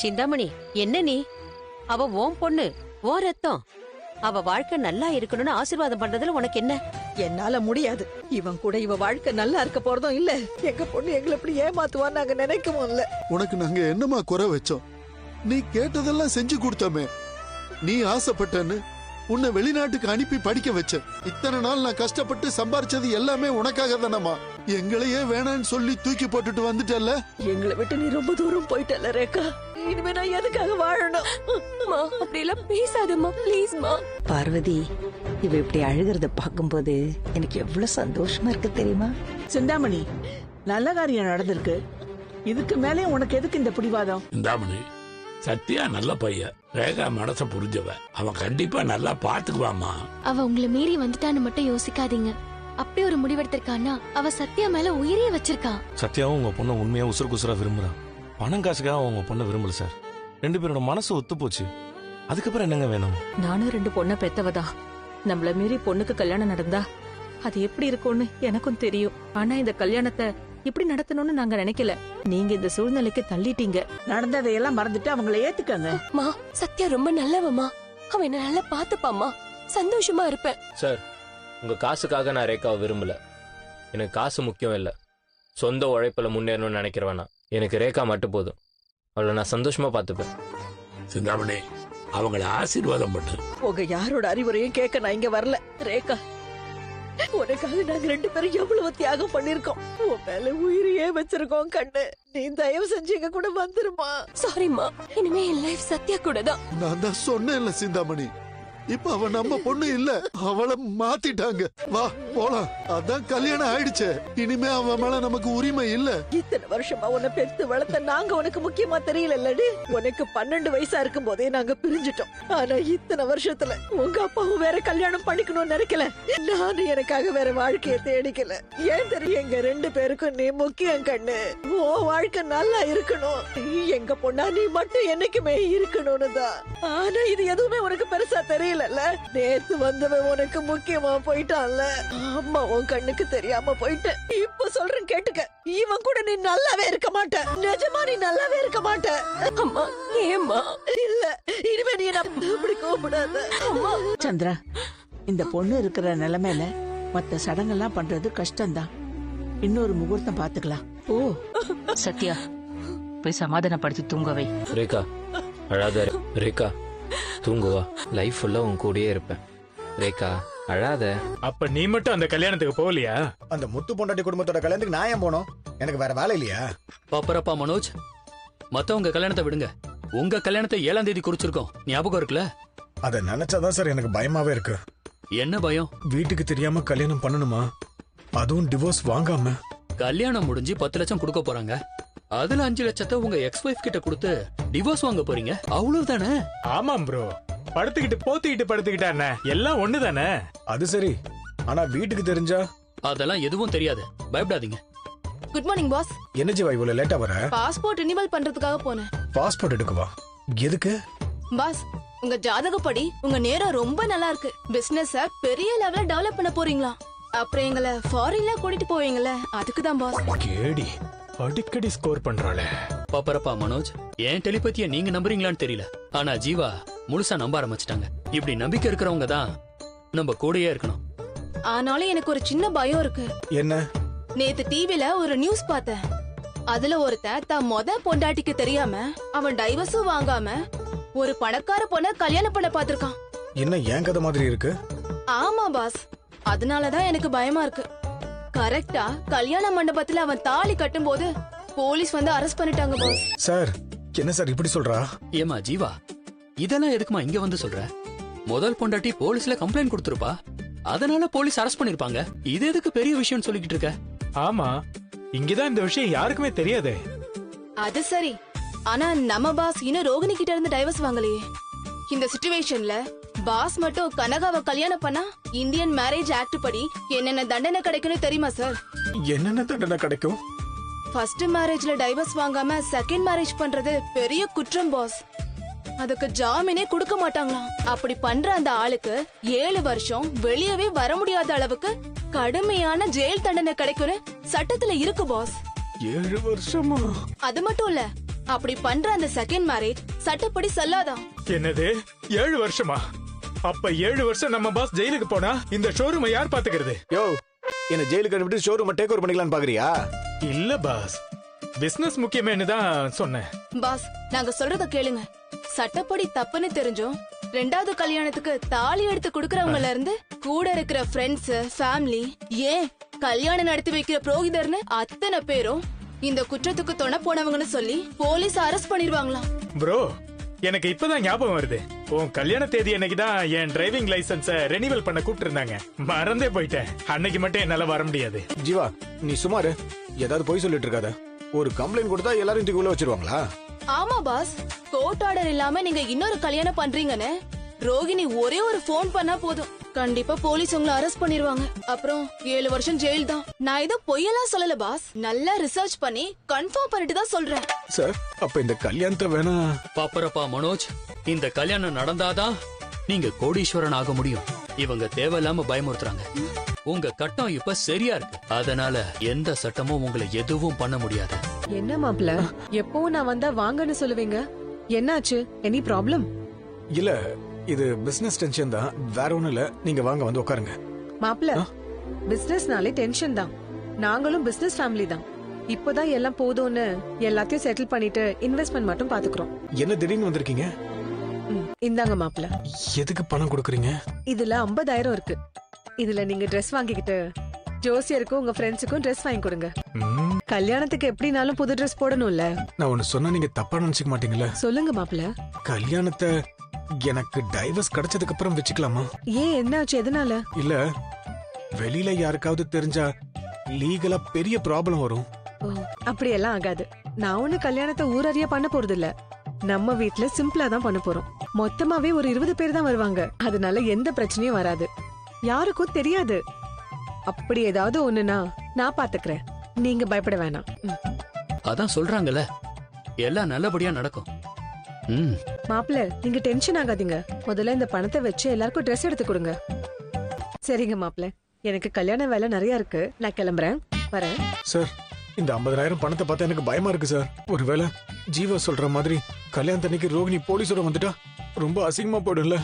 சிந்தாமணி, என்ன நீ? அவ உன் பொண்ணு, உன் ரத்தம். அவ வாழ்க்கை நல்லா இருக்கணும்னு ஆசீர்வாதம் பண்றதுல உனக்கு என்ன? என்னால முடியாது. இவன் கூட இவ வாழ்க்கை நல்லா இருக்க போறதும் இல்ல. எங்க பொண்ணு எங்களை இப்படி ஏமாத்துவான்னு நாங்க நினைக்கவும் இல்ல. உனக்கு நாங்க என்னமா குறை வச்சோம்? நீ கேட்டதெல்லாம் செஞ்சு கொடுத்தோமே. நீ ஆசைப்பட்டன்னு உன்னை வெளிநாட்டுக்கு அனுப்பி படிக்க வச்ச. இத்தனை நாள் நான் கஷ்டப்பட்டு சம்பாரிச்சது எல்லாமே உனக்காக தானம்மா. எங்களையே வேணான்னு சொல்லி தூக்கி போட்டுட்டு வந்துட்டல்ல. எங்களை விட்டு நீ ரொம்ப தூரம் போயிட்டல ரேகா. இனிமே நான் எதுக்காக வாழணும்? அப்படி எல்லாம் பேசாதம்மா, ப்ளீஸ்மா. பார்வதி, இவ இப்படி அழுகிறத பாக்கும்போது எனக்கு எவ்வளவு சந்தோஷமா இருக்கு தெரியுமா? சிந்தாமணி, நல்ல காரியம் நடந்திருக்கு. இதுக்கு மேலே உனக்கு எதுக்கு இந்த பிடிவாதம்? சிந்தாமணி, சத்யா நல்ல பையன். ரேகா மனச புரிஞ்சவ. அவன் கண்டிப்பா நல்லா பாத்துக்குவாமா. அவ உங்களை மீறி வந்துட்டான்னு மட்டும் யோசிக்காதீங்க. அப்படி ஒரு முடிவெடுத்திருக்கான்னா அவ சத்யா மேல உயிரியே வச்சிருக்கா. சத்யாவும் உங்க பொண்ணை உண்மையா உசுருக்கு உசுரா விரும்புறான். பணம் காசுக்காக உங்க பொண்ணை விரும்பல சார். 2 பேரோட மனசு ஒத்து போச்சு. அதுக்கப்புறம் என்னங்க வேணும்? நானும் 2 பொண்ணை பெத்தவதா. நம்மள மீறி பொண்ணுக்கு கல்யாணம் நடந்தா அது எப்படி இருக்கும்னு எனக்கும் தெரியும். ஆனா இந்த கல்யாணத்தை இப்படி நடத்தணும்னு நாங்க நினைக்கல. நீங்க இந்த சூழ்நிலைக்கு தள்ளிட்டீங்க. நடந்ததையெல்லாம் மறந்துட்டு அவங்களை ஏத்துக்கங்க. மா, சத்யா ரொம்ப நல்லவமா. அவன் என்ன நல்லா பாத்துப்பாமா. சந்தோஷமா இருப்பேன். சார், உங்க காசுக்காக நான் ரேகாவை விரும்பல. எனக்கு காசு முக்கியம் இல்ல. சொந்த உழைப்புல முன்னேறணும்னு நினைக்கிறவனா. எனக்கு ரேகா மட்டும் போதும். அவளை நான் சந்தோஷமா பாத்துப்பேன். சிந்தாமணி, அவங்கள ஆசீர்வாதம் பண்ணு. உங்க யாரோட அறிவுரையும் கேட்க நான் இங்க வரல. ரேகா, உனக்காக நாங்க 2 பேரும் எவ்வளவு தியாகம் பண்ணிருக்கோம். உன் மேல உயிரையே வச்சிருக்கோம் கண்ணு. நீ தயவு செஞ்சு எங்க கூட வந்துருமா. சாரிம்மா, இனிமே என் லைஃப் சத்யா கூட தான். நான் தான் சொன்னேன்ல சிந்தாமணி, இப்ப அவ நம்ம பொண்ணு இல்ல, அவளை மாத்திட்டாங்க. வா போலாம். அதான் கல்யாணம் ஆயிடுச்சு. இனிமே அவன் மேல நமக்கு உரிமை இல்ல. இத்தனை வருஷமா உன்னை பெத்து வளர்த்த நாங்க உனக்கு முக்கியமா தெரியலடி. உனக்கு 12 வயசா இருக்கும் போதே நாங்க பிரிஞ்சிட்டோம். ஆனா இத்தனை வருஷத்துல உங்க அப்பாவும் வேற கல்யாணம் பண்ணிக்கணும்னு நினைக்கல. நானும் எனக்காக வேற வாழ்க்கைய தேடிக்கல. ஏன் தெரியும், எங்க 2 பேருக்கும் நீ முக்கியம் கண்ணு. உன் வாழ்க்கை நல்லா இருக்கணும். எங்க பொண்ணா நீ மட்டும் என்னைக்குமே இருக்கணும்னு தான். ஆனா இது எதுவுமே உனக்கு பெருசா தெரியல. நேத்து வந்தவன் உனக்கு முக்கியமா போயிட்டான்ல. அம்மா உன் கண்ணுக்கு தெரியாம போயிட்டேன். இப்ப சொல்றேன் கேட்டுக்க. இவன் கூட நீ நல்லாவே இருக்க மாட்ட. நிஜமா நீ நல்லாவே இருக்க மாட்ட. அம்மா, ஏம்மா? இல்ல, இனிமே நீ என்ன அப்படி கூப்பிடாத. சந்திரா, இந்த பொண்ணு இருக்கிற நிலைமையில மத்த சடங்கெல்லாம் பண்றது கஷ்டம்தான். இன்னொரு முகூர்த்தம் பாத்துக்கலாம். ஓ சத்யா, போய் சமாதானப்படுத்தி தூங்கவை. ரேகா, அழாத. ரேகா, தூங்குவா. லைஃப் ஃபுல்லா உன் கூடயே இருப்பேன். ரேகா, அழாத. அப்ப நீ மட்டும் அந்த கல்யாணத்துக்கு போகலையா? அந்த முத்து பொண்டாட்டி குடும்பத்தோட கல்யாணத்துக்கு நான் ஏன் போனோம்? எனக்கு வேற வேலை இல்லையா? பாப்பரப்பா மனோஜ், மத்தவங்க கல்யாணத்தை விடுங்க. உங்க கல்யாணத்தை 7ஆம் தேதி குறிச்சிருக்கோம். ஞாபகம் இருக்குல்ல? அத நினைச்சாதான் சார் எனக்கு பயமாவே இருக்கு. என்ன பயம்? வீட்டுக்கு தெரியாம கல்யாணம் பண்ணணுமா? அதுவும் டிவோர்ஸ் வாங்காம. கல்யாணம் முடிஞ்சு 10 லட்சம் கொடுக்க போறாங்க. அதுல 5 லட்சத்தை உங்க எக்ஸ் வைஃப் கிட்ட கொடுத்து டிவோர்ஸ் வாங்க போறீங்க. அவ்வளவுதானே? ஆமாம் ப்ரோ. படுத்துக்கிட்டு போத்திக்கிட்டு படுத்துக்கிட்டா என்ன, எல்லாம் ஒண்ணுதானே. அது சரி, ஆனா வீட்டுக்கு தெரிஞ்சா? அதெல்லாம் எதுவும் தெரியாது, பயப்படாதீங்க. Good morning boss. என்ன ஜீவா இவ்வளவு லேட்டா வர? பாஸ்போர்ட் ரினிவல் பண்றதுக்காக போனேன். பாஸ்போர்ட் எடுக்கவா? எதுக்கு? பாஸ், உங்க ஜாதகப்படி உங்க நேரம் ரொம்ப நல்லா இருக்கு. பிசினஸ் பெரிய லெவல்ல டெவலப் பண்ண போறீங்களா? அப்புறம் எங்களை ஃபாரின்ல கூட்டிட்டு போவீங்கல்ல, அதுக்குதான் பாஸ். கேடி அடிக்கடி ஸ்கோர் பண்றாளே. பாப்பரப்பா மனோஜ், ஏன் டெலிபதியை நீங்க நம்புறீங்களான்னு தெரியல. ஆனா ஜீவா முழுசா நம்ப ஆரம்பிச்சிட்டாங்க. இப்படி நம்பிக்கை இருக்கிறவங்க தான் நம்ம கூடயே இருக்கணும். ஆனாலும் எனக்கு ஒரு சின்ன பயம் இருக்கு. என்ன? நேத்து டிவில ஒரு நியூஸ் பார்த்தேன். அதுல ஒருத்தன் தான் பொண்டாட்டிக்கு தெரியாம அவன் டைவர்ஸும் வாங்காம ஒரு பணக்கார பொண்ண கல்யாணம் பண்ண பாத்திருக்கான். என்ன ஏன் கதை மாதிரி இருக்கு? ஆமா பாஸ், அதனாலதான் எனக்கு பயமா இருக்கு. கரெக்டா கல்யாண மண்டபத்துல அவன் தாலி கட்டும் போது போலீஸ் வந்து அரெஸ்ட் பண்ணிட்டாங்க பாஸ். சார், என்ன சார் இப்படி சொல்றா? ஏமா ஜீவா, இதெல்லாம் எதுக்குமா இங்க வந்து சொல்ற? முதல் பொண்டாட்டி போலீஸ்ல கம்ப்ளைண்ட் கொடுத்திருப்பா, அதனால போலீஸ் அரெஸ்ட் பண்ணிருப்பாங்க. இது எதுக்கு பெரிய விஷயம் சொல்லிக்கிட்டு இருக்க? ஆமா, இங்கதான் இந்த விஷயம் யாருக்குமே தெரியாதே. அது சரி, ஆனா நம்ம பாஸ் இன்னும் ரோகிணி கிட்ட இருந்து டைவர்ஸ் வாங்கலையே. இந்த சிச்சுவேஷன்ல பாஸ் மட்டும் கனகாவை கல்யாணம் பண்ணா இந்தியன் மேரேஜ் ஆக்ட் படி என்னென்ன தண்டனை கிடைக்கும்னு தெரியுமா சார்? என்னென்ன தண்டனை கிடைக்கும்? ஃபர்ஸ்ட் மேரேஜ்ல டைவர்ஸ் வாங்காம செகண்ட் மேரேஜ் பண்றது பெரிய குற்றம் பாஸ். அதுக்கு ஜாமீனே கொடுக்க மாட்டாங்களாம். அப்படி பண்ற அந்த ஆளுக்கு 7 வருஷம் வெளியவே வர முடியாத அளவுக்கு கடுமையான ஜெயில் தண்டனை கிடைக்கும்னு சட்டத்துல இருக்கு பாஸ். 7 வருஷமா? அது மட்டும் இல்ல, அப்படி பண்ற அந்த செகண்ட் மேரேஜ் சட்டப்படி செல்லாதான். என்னது 7 வருஷமா? அப்ப 7 வருஷம் நம்ம பாஸ் ஜெயிலுக்கு போனா இந்த ஷோரூமை யார் பாத்துக்கிறது? யோ, என்ன ஜெயிலுக்கு அனுப்பிட்டு ஷோரூம் டேக் ஓவர் பண்ணிக்கலாம்னு பாக்குறியா? இல்ல பாஸ், பிசினஸ் முக்கியமேனு தான் சொன்னேன். பாஸ், நாங்க சொல்றத கேளுங்க. சட்டப்படி தப்புன்னு தெரிஞ்சும் 2வது கல்யாணத்துக்கு தாலி எடுத்து குடுக்கறவங்கல இருந்து கூட இருக்கிற ஃப்ரெண்ட்ஸ், ஃபேமிலி, ஏன் கல்யாணம் நடத்தி வைக்கிற புரோகிதர்னு அத்தனை பேரும் இந்த குற்றத்துக்கு துணை போனவங்கன்னு சொல்லி போலீஸ் அரெஸ்ட் பண்ணிருவாங்களாம். ப்ரோ, எனக்கு இப்பதான் ஞாபகம் வருது. உன் கல்யாண தேதி அன்னைக்கு தான் என் டிரைவிங் லைசன்ஸ ரெனிவல் பண்ண கூப்பிட்டு இருந்தாங்க. மறந்தே போயிட்டேன். அன்னைக்கு மட்டும் என்னால வர முடியாது. ஜீவா, நீ சுமாரு ஏதாவது போய் சொல்லிட்டு இருக்காத. ஒரு கம்ப்ளைண்ட் கொடுத்தா எல்லாரும் தூக்கி உள்ள வச்சிருவாங்களா? ஆமா பாஸ், கோர்ட் ஆர்டர் இல்லாம நீங்க இன்னொரு கல்யாணம் பண்றீங்கன்னு ரோகிணி ஒரே ஒரு போன் பண்ணா போதும், கண்டிப்பா போலீஸ் உங்களை அரெஸ்ட் பண்ணிருவாங்க. அப்புறம் 7 வருஷம் ஜெயில் தான். நான் ஏதோ பொய்யெல்லாம் சொல்லல பாஸ், நல்லா ரிசர்ச் பண்ணி கன்ஃபார்ம் பண்ணிட்டு தான் சொல்றேன். சார், அப்ப இந்த கல்யாணத்தை வேணா. பாப்பரப்பா மனோஜ், இந்த கல்யாணம் நடந்தாதான் நீங்க கோடீஸ்வரன் ஆக முடியும். இவங்க தேவையில்லாம பயமுறுத்துறாங்க. உங்க கட்டம் இப்ப சரியா இருக்கு, அதனால எந்த சட்டமும் உங்களை எதுவும் பண்ண முடியாது. என்ன மாப்ள, எப்பவும் நான் வந்தா வாங்கன்னு சொல்லுவீங்க, என்னாச்சு? Any problem? இல்ல, இது பிசினஸ் டென்ஷன் தான், வேற ஒண்ணும் இல்ல. நீங்க வாங்க, வந்து உட்காருங்க. மாப்ள, பிசினஸ்னாலே டென்ஷன் தான். நாங்களும் பிசினஸ் ஃபேமிலி தான். இப்போதான் எல்லாம் போதும்னு எல்லாத்தையும் செட்டில் பண்ணிட்டு இன்வெஸ்ட்மெண்ட் மட்டும் பாத்துக்கிறோம். என்ன திடீர்னு வந்திருக்கீங்க? இந்தாங்க மாப்ள. எதுக்கு பணம் கொடுக்குறீங்க? இதுல 50,000 இருக்கு. இதுல நீங்க Dress வாங்கிக்கிட்டு ஜோசியருக்கும் உங்க ஃப்ரெண்ட்ஸுக்கும் Dress வாங்கி கொடுங்க. கல்யாணத்துக்கு எப்படினாலும் புது Dress போடணும்ல. நான் ஒன்னு சொன்னா நீங்க தப்பா நினைச்சுக்க மாட்டீங்களா? சொல்லுங்க மாப்ள. கல்யாணத்தை எனக்கு டைவர்ஸ் கிடைச்சதுக்கு அப்புறம் வச்சுக்கலாமா? ஏன், என்னாச்சு? எதனால? இல்ல, வெளியில யாருக்காவது தெரிஞ்சா லீகலா பெரிய ப்ராப்ளம் வரும். அப்படியெல்லாம் ஆகாது. நான் ஒண்ணு கல்யாணத்தை ஊரறிய பண்ண போறது இல்ல. நம்ம வீட்ல சிம்பிளா தான் பண்ண போறோம். மொத்தமாவே ஒரு 20 பேர் தான் வருவாங்க. அதனால எந்த பிரச்சனையும் வராது, யாருக்கும் தெரியாது. அப்படி ஏதாவது ஒண்ணுனா நான் பாத்துக்கிறேன், நீங்க பயப்பட வேணாம். அதான் சொல்றாங்கல்ல, எல்லாம் நல்லபடியா நடக்கும். மாப்பிள்ள, நீங்க டென்ஷன் ஆகாதீங்க. முதல்ல இந்த பணத்தை வச்சு எல்லாருக்கும் Dress எடுத்து கொடுங்க. சரிங்க மாப்பிள்ள, எனக்கு கல்யாண வேலை நிறைய இருக்கு, நான் கிளம்புறேன். வரேன் சார். இந்த 50,000 பணத்தை பார்த்தா எனக்கு பயமா இருக்கு சார். ஒருவேளை ஜீவா சொல்ற மாதிரி கல்யாணத்தன்னைக்கு ரோகிணி போலீஸோட வந்துட்டா ரொம்ப அசிங்கமா போயிடும்ல.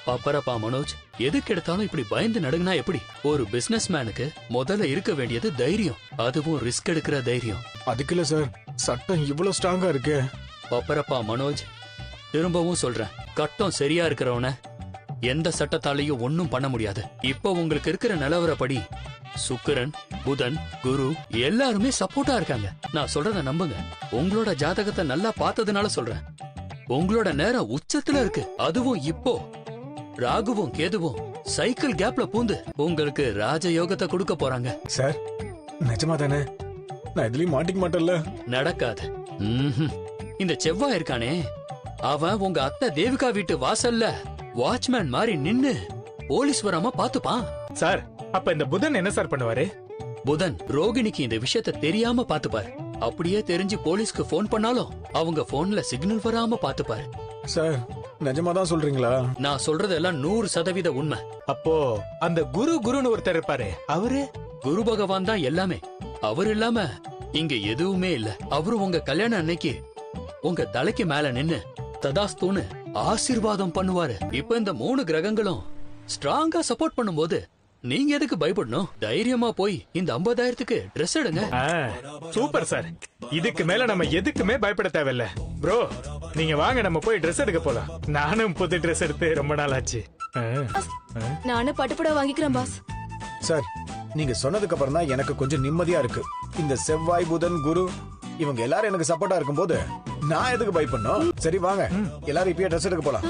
பாப்பரப்பா மனோஜ், எதுக்கு எடுத்தாலும் இப்படி பயந்து நடுங்கினா எப்படி? ஒரு பிசினஸ் மேனுக்கு முதல்ல இருக்க வேண்டியது தைரியம், அதுவும் ரிஸ்க் எடுக்கிற தைரியம். அதுக்கு இல்ல சார், சட்டம் இவ்வளவு ஸ்ட்ராங்கா இருக்கு. பாப்பரப்பா மனோஜ், திரும்பவும் சொல்றேன், கட்டம் சரியா இருக்கிறவன எந்த சட்டத்தாலையும் ஒன்னும் பண்ண முடியாது. இப்போ உங்களுக்கு இருக்கிற நிலவரப்படி சுக்கிரன், புதன், குரு எல்லாருமே சப்போர்ட்டா இருக்காங்க. நான் சொல்றத நம்புங்க. உங்களோட ஜாதகத்தை நல்லா பார்த்ததுனால சொல்றேன், உங்களோட நேரம் உச்சத்துல இருக்கு. அதுவும் இப்போ ராகுவும் கேதுவும் சைக்கிள் கேப்ல பூந்து உங்களுக்கு ராஜயோகத்தை கொடுக்க போறாங்க. சார், நிஜமா தானே? நான் இதுலயும் மாட்டிக்க மாட்டேன்ல? நடக்காது. இந்த செவ்வாய் இருக்கானே, அவன் உங்க அத்தை தேவிகா வீட்டு வாசல்ல வாட்ச்மேன் மாதிரி நின்னு போலீஸ் வராம பாத்துப்பான். சார், அப்ப இந்த புதன் என்ன சார் பண்ணுவாரு? புதன் ரோகிணிக்கு இந்த விஷயத்தை தெரியாம பாத்துப்பாரு. அப்படியே தெரிஞ்சு போலீஸ்க்கு போன் பண்ணாலும் அவங்க போன்ல சிக்னல் வராம பாத்துப்பாரு. சார், நிஜமா தான் சொல்றீங்களா? நான் சொல்றதெல்லாம் 100% உண்மை. அப்போ அந்த குருன்னு ஒருத்தர் இருப்பாரு, அவரு? குரு பகவான் தான் எல்லாமே. அவர் இல்லாம இங்க எதுவுமே இல்ல. அவரு உங்க கல்யாணம் அன்னைக்கு உங்க தலைக்கு மேல நின்னு ததாஸ்தூன்னு ஆசீர்வாதம் பண்ணுவாரு. இப்ப இந்த 3 கிரகங்களும் ஸ்ட்ராங்கா சப்போர்ட் பண்ணும்போது நீங்க எதுக்கு பயப்படணும்? தைரியமா போய் இந்த 50,000க்கு Dress எடுங்க. சூப்பர் சார், இதுக்கு மேல நம்ம எதுக்குமே பயப்பட தேவையில்ல. ப்ரோ, நீங்க வாங்க, நம்ம போய் Dress எடுக்க போலாம். நானும் புது Dress எடுத்து ரொம்ப நாள் ஆச்சு. நானும் பட்டுப்புடவை வாங்கிக்கிறேன் பாஸ். சார், நீங்க சொன்னதுக்கு அப்புறம் தான் எனக்கு கொஞ்சம் நிம்மதியா இருக்கு. இந்த செவ்வாய், புதன், குரு இவங்க எல்லாரும் எனக்கு சப்போர்ட்டா இருக்கும்போது நான் எதுக்கு பயப்படணும்? சரி வாங்க, எல்லாரும் இப்பயே Dress எடுக்க போலாம்.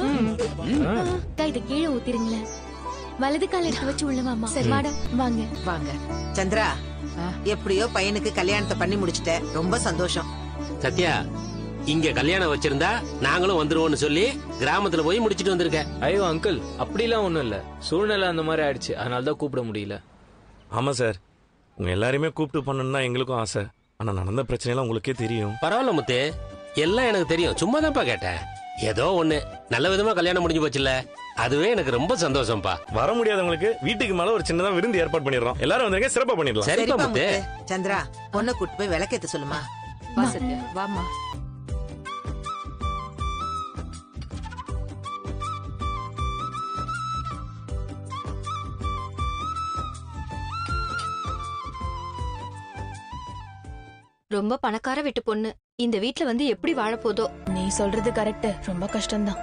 இத கீழே ஊத்திருங்களேன். வலது கால எடுத்து வச்சு உள்ள வாமா. சரி வாடா, வாங்க வாங்க. சந்திரா, எப்படியோ பையனுக்கு கல்யாணத்தை பண்ணி முடிச்சிட்ட, ரொம்ப சந்தோஷம். சத்யா, இங்க கல்யாணம் வச்சிருந்தா நாங்களும் வந்துருவோம்னு சொல்லி கிராமத்துல போய் முடிச்சிட்டு வந்திருக்கேன். ஐயோ அங்கிள், அப்படிலாம் ஒண்ணும் இல்ல, சூழ்நிலை அந்த மாதிரி ஆயிடுச்சு, அதனாலதான் கூப்பிட முடியல. ஆமா சார், உங்க எல்லாரையுமே கூப்பிட்டு பண்ணணும்னா எங்களுக்கும் ஆசை. ஆனா நடந்த பிரச்சனைலாம் உங்களுக்கே தெரியும். பரவாயில்ல முத்து, எல்லாம் எனக்கு தெரியும், சும்மா தான்ப்பா கேட்டேன். ஏதோ ஒண்ணு நல்ல விதமா கல்யாணம் முடிஞ்சு போச்சுல, அதுவே எனக்கு ரொம்ப சந்தோஷம்ப்பா. வர முடியாதவங்களுக்கு வீட்டுக்கு மேல ஒரு சின்னதா விருந்து ஏற்பாடு பண்ணிடுறோம். எல்லாரும் வந்துருங்க, சிறப்பா பண்ணிடலாம். சரிப்பா முத்து. சந்திரா, பொண்ணை கூட்டு போய் விளக்கேத்த சொல்லுமா. வாமா. ரொம்ப பணக்கார வீட்டு பொண்ணு இந்த வீட்ல வந்து எப்படி வாழ போதோ. நீ சொல்றது கரெக்ட், ரொம்ப கஷ்டம்தான்.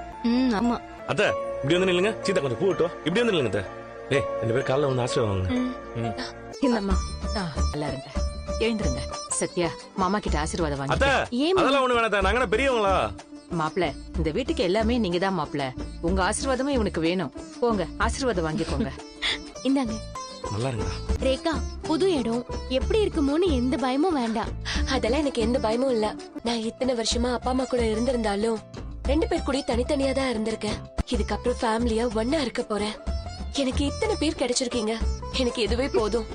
ஆமா. அத்த இப்படி வந்து நில்லுங்க. சீதா கொஞ்சம் பூ விட்டோம். இப்படி வந்து நில்லுங்க. ஏய் 2 பேரும் காலைல வந்து ஆசீர்வாதம் வாங்க. இந்தம்மா நல்லா இருங்க, எழுந்துருங்க. சத்யா மாமா கிட்ட ஆசீர்வாதம் வாங்க. அத்த அதெல்லாம் ஒண்ணு வேணாம், நாங்க என்ன பெரியவங்களா? மாப்பிள, இந்த வீட்டுக்கு எல்லாமே நீங்க தான் மாப்பிள. உங்க ஆசீர்வாதமே இவனுக்கு வேணும். போங்க ஆசீர்வாதம் வாங்கிக்கோங்க. இந்தாங்க. நல்லா இருங்க ரேகா. புது இடம் எப்படி இருக்குமோன்னு எந்த பயமும் வேண்டாம். அதெல்லாம் எனக்கு எந்த பயமும் இல்ல. நான் இத்தனை வருஷமா அப்பா அம்மா கூட இருந்திருந்தாலும் 2 பேர் கூட தனித்தனியா தான் இருந்திருக்கேன். இதுக்கப்புறம் ஃபேமிலியா ஒன்னா இருக்க போறேன். எனக்கு இத்தனை பேர் கிடைச்சிருக்கீங்க, எனக்கு இதுவே போதும்.